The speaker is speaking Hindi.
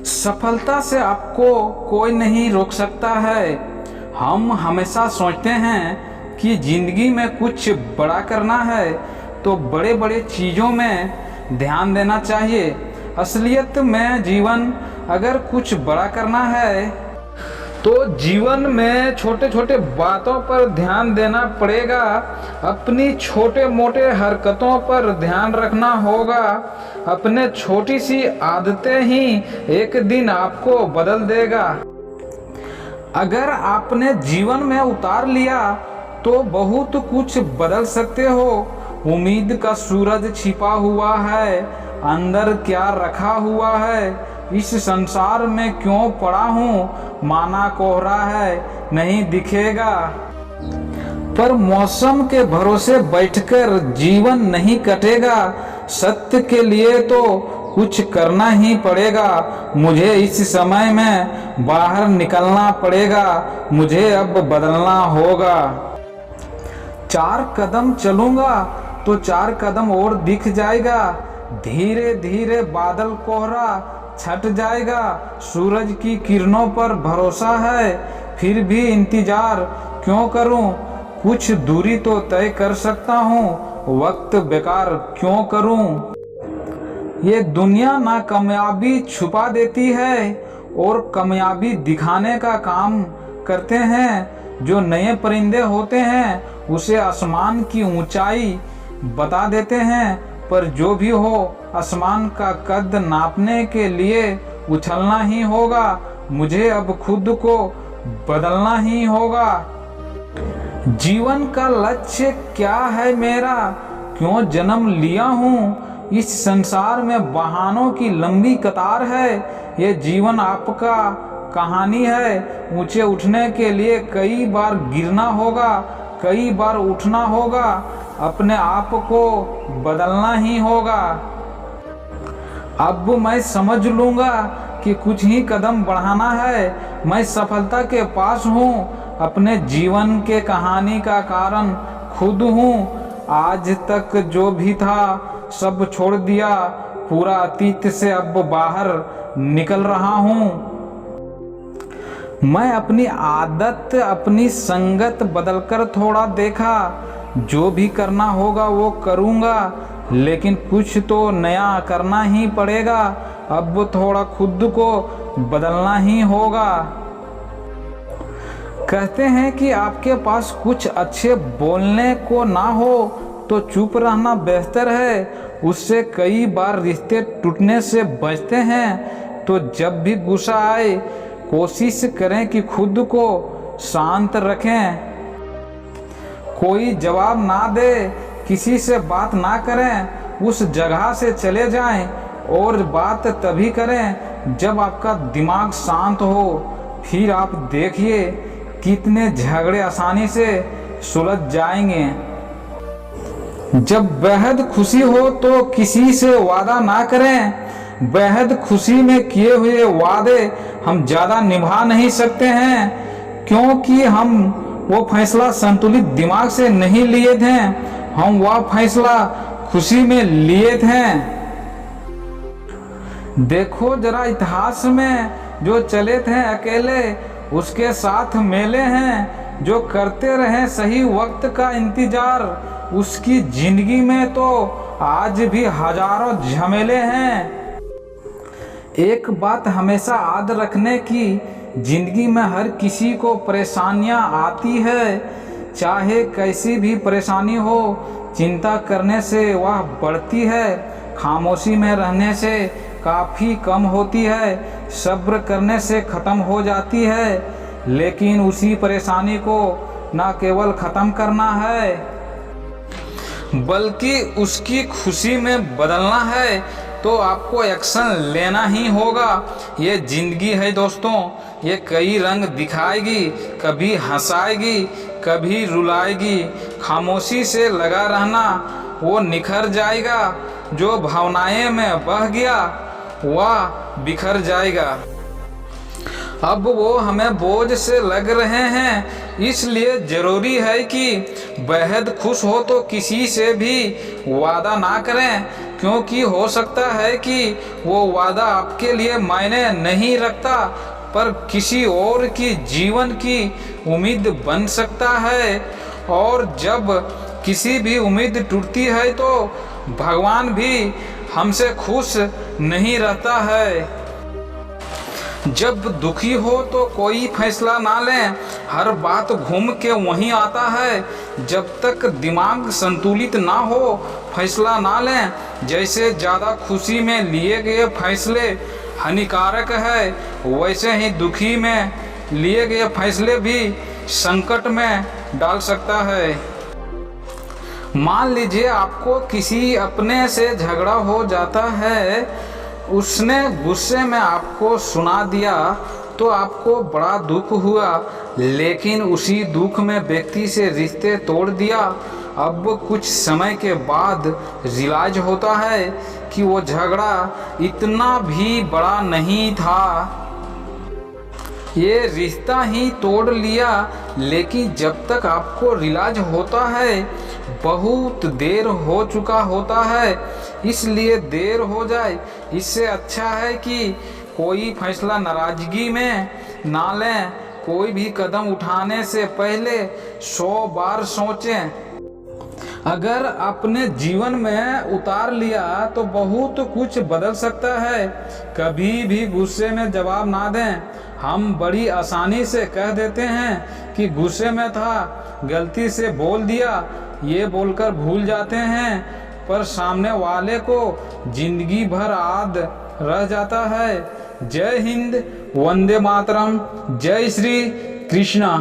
सफलता से आपको कोई नहीं रोक सकता है। हम हमेशा सोचते हैं कि ज़िंदगी में कुछ बड़ा करना है तो बड़े बड़े चीज़ों में ध्यान देना चाहिए। असलियत में जीवन अगर कुछ बड़ा करना है तो जीवन में छोटे छोटे बातों पर ध्यान देना पड़ेगा। अपनी छोटे मोटे हरकतों पर ध्यान रखना होगा। अपने छोटी सी आदतें ही एक दिन आपको बदल देगा। अगर आपने जीवन में उतार लिया तो बहुत कुछ बदल सकते हो। उम्मीद का सूरज छिपा हुआ है, अंदर क्या रखा हुआ है, इस संसार में क्यों पड़ा हूँ, माना कोहरा है नहीं दिखेगा। पर मौसम के भरोसे बैठकर जीवन नहीं कटेगा। सत्य के लिए तो कुछ करना ही पड़ेगा। मुझे इस समय में बाहर निकलना पड़ेगा। मुझे अब बदलना होगा। 4 कदम चलूंगा तो 4 कदम और दिख जाएगा। धीरे धीरे बादल कोहरा छट जाएगा। सूरज की किरणों पर भरोसा है, फिर भी इंतजार क्यों करूं। कुछ दूरी तो तय कर सकता हूं, वक्त बेकार क्यों करूं। ये दुनिया नाकामयाबी छुपा देती है और कामयाबी दिखाने का काम करते हैं। जो नए परिंदे होते हैं उसे आसमान की ऊंचाई बता देते हैं, पर जो भी हो आसमान का कद नापने के लिए उछलना ही होगा। मुझे अब खुद को बदलना ही होगा। जीवन का लक्ष्य क्या है मेरा, क्यों जन्म लिया हूँ। इस संसार में बहानों की लंबी कतार है। ये जीवन आपका कहानी है। ऊंचे उठने के लिए कई बार गिरना होगा, कई बार उठना होगा। अपने आप को बदलना ही होगा। अब मैं समझ लूंगा कि कुछ ही कदम बढ़ाना है। मैं सफलता के पास हूँ। अपने जीवन के कहानी का कारण खुद हूँ। आज तक जो भी था सब छोड़ दिया। पूरा अतीत से अब बाहर निकल रहा हूँ। मैं अपनी आदत अपनी संगत बदलकर थोड़ा देखा। जो भी करना होगा वो करूँगा, लेकिन कुछ तो नया करना ही पड़ेगा। अब थोड़ा खुद को बदलना ही होगा। कहते हैं कि आपके पास कुछ अच्छे बोलने को ना हो तो चुप रहना बेहतर है। उससे कई बार रिश्ते टूटने से बचते हैं। तो जब भी गुस्सा आए कोशिश करें कि खुद को शांत रखें। कोई जवाब ना दे, किसी से बात ना करें, उस जगह से चले जाएं और बात तभी करें जब आपका दिमाग शांत हो। फिर आप देखिए कितने झगड़े आसानी से सुलझ जाएंगे। जब बेहद खुशी हो तो किसी से वादा ना करें। बेहद खुशी में किए हुए वादे हम ज़्यादा निभा नहीं सकते हैं, क्योंकि हम वो फैसला संतुलित दिमाग से नहीं लिए थे। हम वह फैसला खुशी में लिए थे। देखो जरा इतिहास में जो चले थे अकेले उसके साथ मेले हैं। जो करते रहे सही वक्त का इंतजार, उसकी जिंदगी में तो आज भी हजारों झमेले हैं। एक बात हमेशा याद रखने की, जिंदगी में हर किसी को परेशानियां आती है। चाहे कैसी भी परेशानी हो, चिंता करने से वह बढ़ती है। खामोशी में रहने से काफ़ी कम होती है। सब्र करने से ख़त्म हो जाती है। लेकिन उसी परेशानी को न केवल ख़त्म करना है बल्कि उसकी खुशी में बदलना है। तो आपको एक्शन लेना ही होगा। ये ज़िंदगी है दोस्तों, ये कई रंग दिखाएगी, कभी हंसाएगी, कभी रुलाएगी। खामोशी से लगा रहना, वो निखर जाएगा। जो भावनाएं में बह गया वह बिखर जाएगा। अब वो हमें बोझ से लग रहे हैं, इसलिए ज़रूरी है कि बेहद खुश हो तो किसी से भी वादा ना करें। क्योंकि हो सकता है कि वो वादा आपके लिए मायने नहीं रखता, पर किसी और की जीवन की उम्मीद बन सकता है। और जब किसी भी उम्मीद टूटती है तो भगवान भी हमसे खुश नहीं रहता है। जब दुखी हो तो कोई फैसला ना लें, हर बात घूम के वहीं आता है। जब तक दिमाग संतुलित ना हो फैसला ना लें। जैसे ज़्यादा खुशी में लिए गए फैसले हानिकारक है, वैसे ही दुखी में लिए गए फैसले भी संकट में डाल सकता है। मान लीजिए आपको किसी अपने से झगड़ा हो जाता है, उसने गुस्से में आपको सुना दिया तो आपको बड़ा दुख हुआ, लेकिन उसी दुख में व्यक्ति से रिश्ते तोड़ दिया। अब कुछ समय के बाद रियलाइज होता है कि वो झगड़ा इतना भी बड़ा नहीं था, ये रिश्ता ही तोड़ लिया। लेकिन जब तक आपको रियलाइज होता है बहुत देर हो चुका होता है, इसलिए देर हो जाए इससे अच्छा है कि कोई फैसला नाराजगी में ना लें। कोई भी कदम उठाने से पहले 100 बार सोचें। अगर अपने जीवन में उतार लिया तो बहुत कुछ बदल सकता है। कभी भी गुस्से में जवाब ना दें। हम बड़ी आसानी से कह देते हैं कि गुस्से में था, गलती से बोल दिया, ये बोलकर भूल जाते हैं, पर सामने वाले को जिंदगी भर याद रह जाता है। जय हिंद, वंदे मातरम, जय श्री कृष्णा।